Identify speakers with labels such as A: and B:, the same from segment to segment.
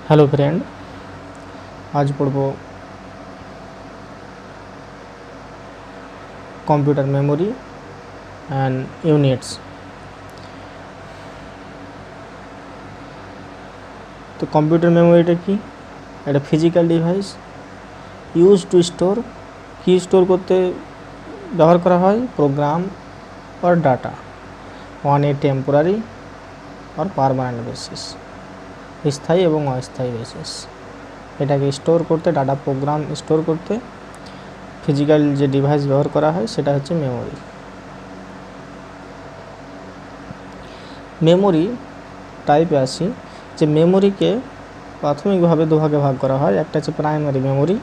A: Hello friend, আজ পড়ব computer memory and units. তো কম্পিউটার মেমোরিটা কি? এটা physical device use to store, কি স্টোর করতে ব্যবহার করা হয়? Program or data on a temporary or permanent basis, স্থায়ী এবং অস্থায়ী বেসিস। এটাকে স্টোর করতে, ডাটা প্রোগ্রাম স্টোর করতে ফিজিক্যাল যে ডিভাইস ব্যবহার করা হয় সেটা হচ্ছে মেমোরি। মেমোরি টাইপে আসি, যে মেমোরিকে প্রাথমিকভাবে দুভাগে ভাগ করা হয়। একটা হচ্ছে প্রাইমারি মেমোরি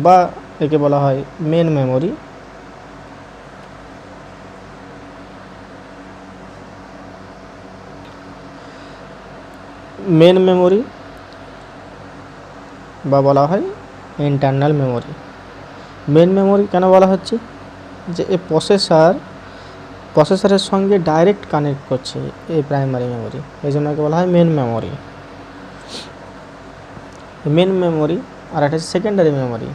A: বা একে বলা হয় মেন মেমোরি। মেন মেমোরি বা বলা হয় ইন্টারনাল মেমোরি। মেন মেমোরি কেন বলা হচ্ছে? যে এ প্রসেসরের সঙ্গে ডাইরেক্ট কানেক্ট করছে এই প্রাইমারি মেমোরি, এই জন্য একে বলা হয় মেন মেমোরি। মেন মেমোরি আর একটা সেকেন্ডারি মেমোরি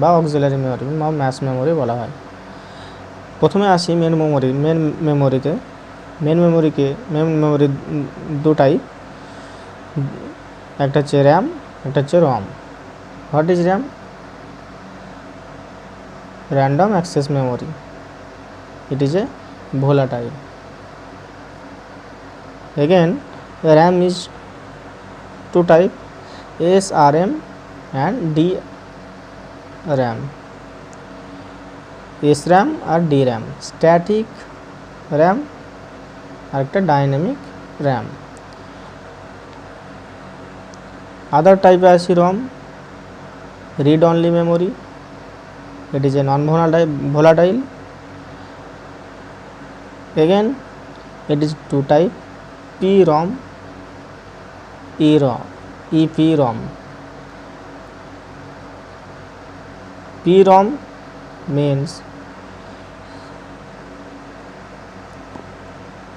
A: বা অক্সিলারি মেমোরি বা ম্যাশ মেমোরি বলা হয়। প্রথমে আসি মেন মেমোরিতে। মেন মেমোরি দুটাই, একটা হচ্ছে র্যাম, একটা হচ্ছে ROM. What is RAM? Random access memory. It is a volatile. Again, RAM is two type, SRAM and DRAM. SRAM আর DRAM, স্ট্যাটিক RAM আর একটা ডাইনামিক RAM। আদার টাইপে আছে ROM, read only memory. It is a non volatile. Again, it is two type, PROM, EPROM. PROM means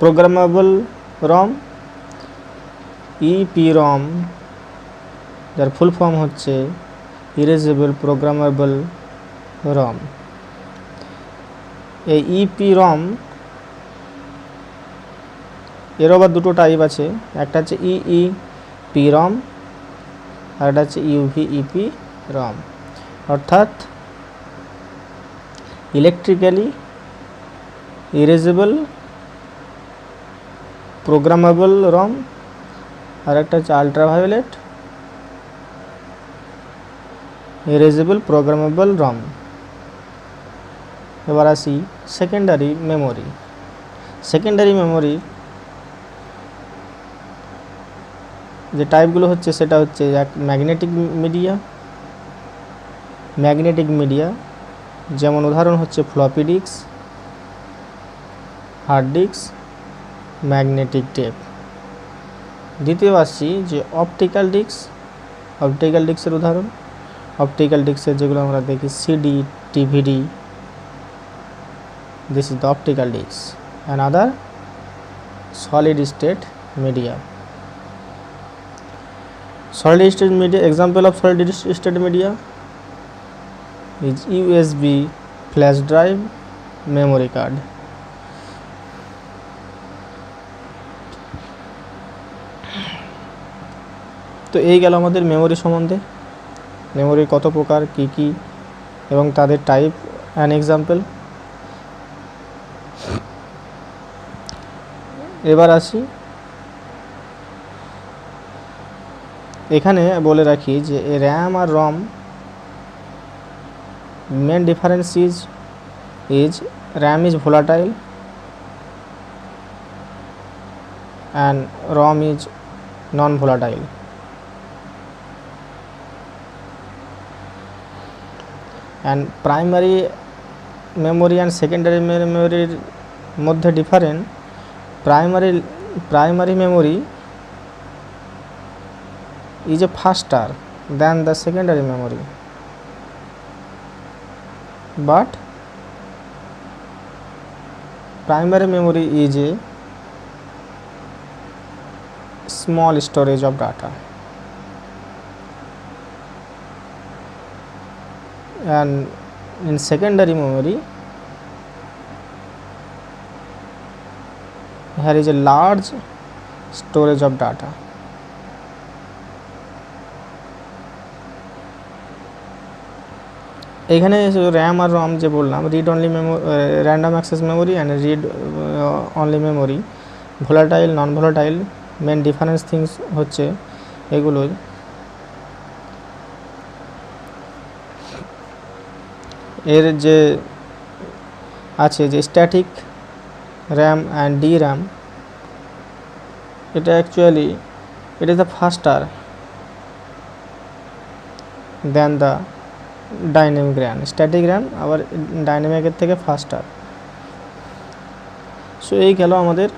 A: programmable ROM, EPROM যার full form হচ্ছে erasable programmable ROM। এই EPROM এর আবার দুটো টাইপ আছে, একটা হচ্ছে EEPROM আর একটা হচ্ছে UVEPROM, অর্থাৎ ইলেকট্রিক্যালি ইরেজেবল প্রোগ্রামেবল ROM আর একটা হচ্ছে আলট্রাভায়োলেট ইরেজেবল প্রোগ্রামেবল ROM। এবার আসি সেকেন্ডারি মেমোরি। সেকেন্ডারি মেমোরি যে টাইপগুলো হচ্ছে সেটা হচ্ছে এক ম্যাগনেটিক মিডিয়া, যেমন উদাহরণ হচ্ছে floppy disk, hard disk, magnetic tape. দ্বিতীয় আসছি যে অপটিক্যাল ডিস্কের উদাহরণ, অপটিক্যাল ডিস্কের যেগুলো আমরা দেখি CD, DVD, this is the optical disk. And other solid state media. Solid state media, example of solid state media is USB flash drive, memory card. তো এই গেল আমাদের মেমোরি সম্বন্ধে, মেমোরির কত প্রকার, কি কি এবং তাদের টাইপ অ্যান্ড এক্সাম্পল। এবার আসি, এখানে বলে রাখি যে র্যাম আর ROM main difference is RAM is volatile and ROM is non volatile. And primary memory and secondary মেমোরির মধ্যে different. Primary memory is a faster than the secondary memory, but primary memory is a small storage of data, and in secondary memory here is a large storage of data. এখানে RAM আর ROM যে বললাম, read only memory, random access memory and read only memory, volatile non volatile, main difference things হচ্ছে এগুলোই। এর যে আছে যে static RAM and D RAM, এটা actually it is the faster than the dynamic RAM. Static RAM আবার ডাইনামিকের থেকে ফাস্টার। সো এই গেল আমাদের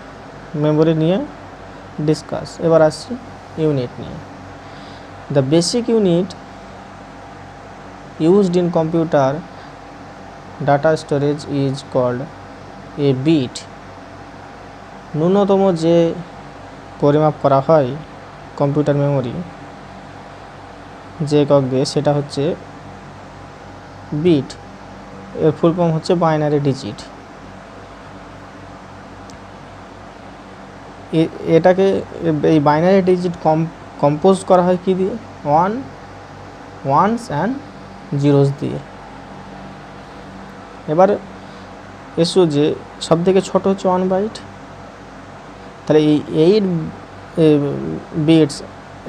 A: মেমোরি নিয়ে ডিসকাস। এবার আসছি ইউনিট নিয়ে। The basic unit used in computer data storage is called a bit. ন্যূনতম যে পরিমাপ করা হয় কম্পিউটার মেমোরি যে একক দিয়ে, সেটা হচ্ছে বিট। এর ফুল ফর্ম হচ্ছে বাইনারি ডিজিট। এটাকে এই বাইনারি ডিজিট কম্পোজ করা হয় কি দিয়ে? ওয়ানস অ্যান্ড জিরোস দিয়ে। এবার এসো যে সব থেকে ছোট হচ্ছে 1 বাইট। তাহলে এই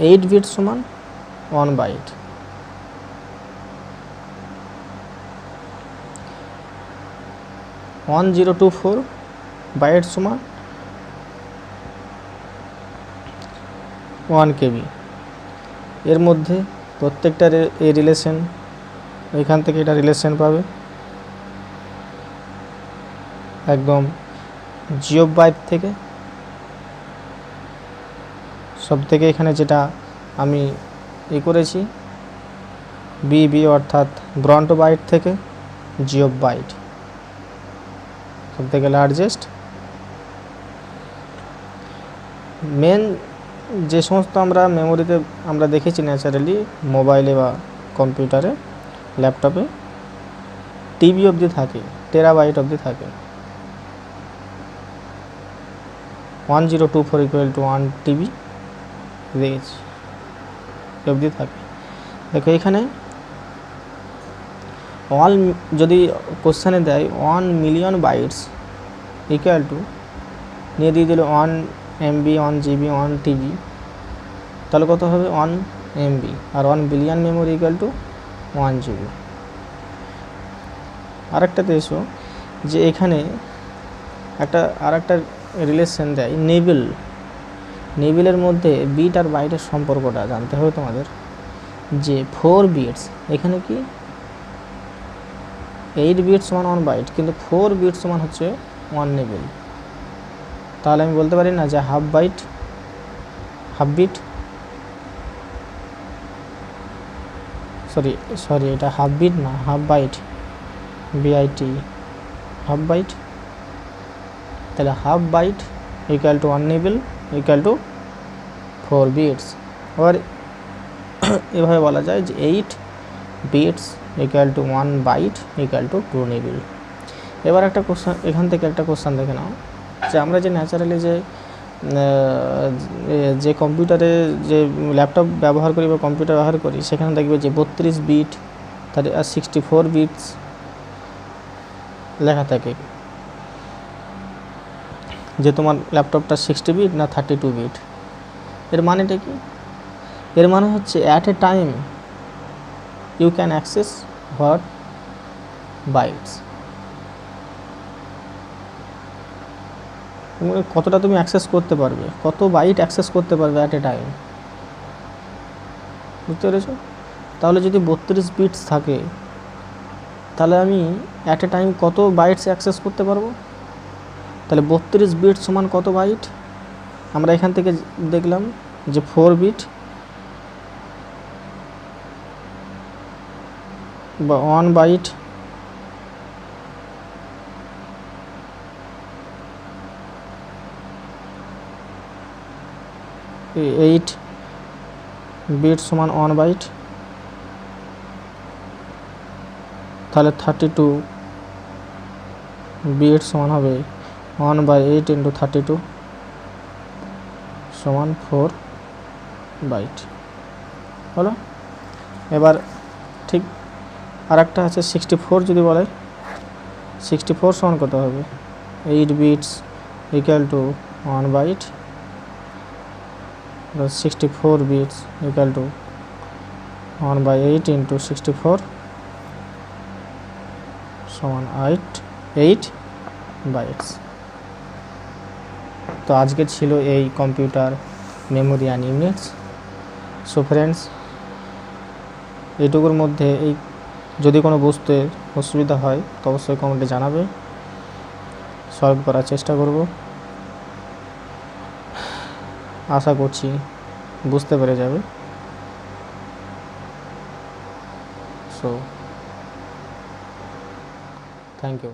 A: 8 বিটস সমান 1 বাইট। ওয়ান 1024 বাইট সমান 1 কেবি। এর মধ্যে প্রত্যেকটার এই রিলেশন, ওইখান থেকে এটা রিলেশন পাবে একদম জিও বাইট থেকে। সব থেকে এখানে যেটা আমি করেছি বিবি অর্থাৎ ব্রন্ট বাইট থেকে জিও বাইট সব থেকে লার্জেস্ট। মেন যে সমস্ত আমরা মেমোরিতে আমরা দেখেছি ন্যাচারালি মোবাইলে বা কম্পিউটারে, ল্যাপটপে টিবি অবধি থাকে, টেরাবাইট অবধি থাকে। 1024 ইকুয়াল টু 1 টিবি দেখেছি অবধি থাকে। দেখো এখানে যদি কোশ্চেনে দেয় 1 মিলিয়ন বাইটস ইকুয়াল টু নিয়ে দিয়ে দিল 1 MB 1 GB 1 TB, তাহলে কত হবে? 1 MB। আর 1 billion memory equal to 1 GB। আরেকটাতে এসো যে এখানে আরেকটা রিলেশন দেয় নেবেলের মধ্যে বিট আর বাইটের সম্পর্কটা জানতে হবে তোমাদের। যে 4 বিটস, এখানে কি 8 বিটস সমান 1 বাইট, কিন্তু 4 বিটস সমান হচ্ছে 1 নেবেল। তাহলে আমি বলতে পারি না যে হাফ বিট, সরি এটা হাফ বিট না, half byte, BIT, half byte. তাহলে half byte equal to 1 nibble equal to 4 bits. আবার এভাবে বলা যায় যে 8 bits equal to 1 byte equal to 2 nibble. এবার একটা কোশ্চেন, এখান থেকে একটা কোশ্চেন দেখে নাও যে আমরা যে ন্যাচারালি যে কম্পিউটারে যে ল্যাপটপ ব্যবহার করি বা কম্পিউটার ব্যবহার করি, সেখানে দেখবে যে 32 বিট তার আর 64 বিটস লেখা থাকে। যে তোমার ল্যাপটপটা 60 বিট না 32 বিট। এর মানেটা কি? এর মানে হচ্ছে at a time you can access what bytes. কতটা তুমি অ্যাক্সেস করতে পারবে, কত বাইট অ্যাক্সেস করতে পারবে অ্যাট এ টাইম, বুঝতে পেরেছ? তাহলে যদি 32 বিটস থাকে, তাহলে আমি অ্যাট এ টাইম কত বাইটস অ্যাক্সেস করতে পারবো? তাহলে 32 বিট সমান কত বাইট? আমরা এখান থেকে দেখলাম যে 4 বিট বা 1 বাইট 8 বিট সমান 1 বাইট, তাহলে 32 বিট সমান হবে 1/8 ইন্টু 32 সমান 4 বাইট হলো। এবার ঠিক আর একটা আছে 64 যদি বলে, 64 সমান কত হবে, 8 bits equal to 1 byte, 64 bits equal to 1/8 into 64 সমান 8 বাইটস। তো আজকে ছিল এই computer memory and units. So friends, এইটুকুর মধ্যে এই যদি কোনো বুঝতে অসুবিধা হয় তো অবশ্যই কমেন্টে জানাবে, সলভ করার চেষ্টা করব। আশা করছি বুঝতে পেরে যাবে। So thank you.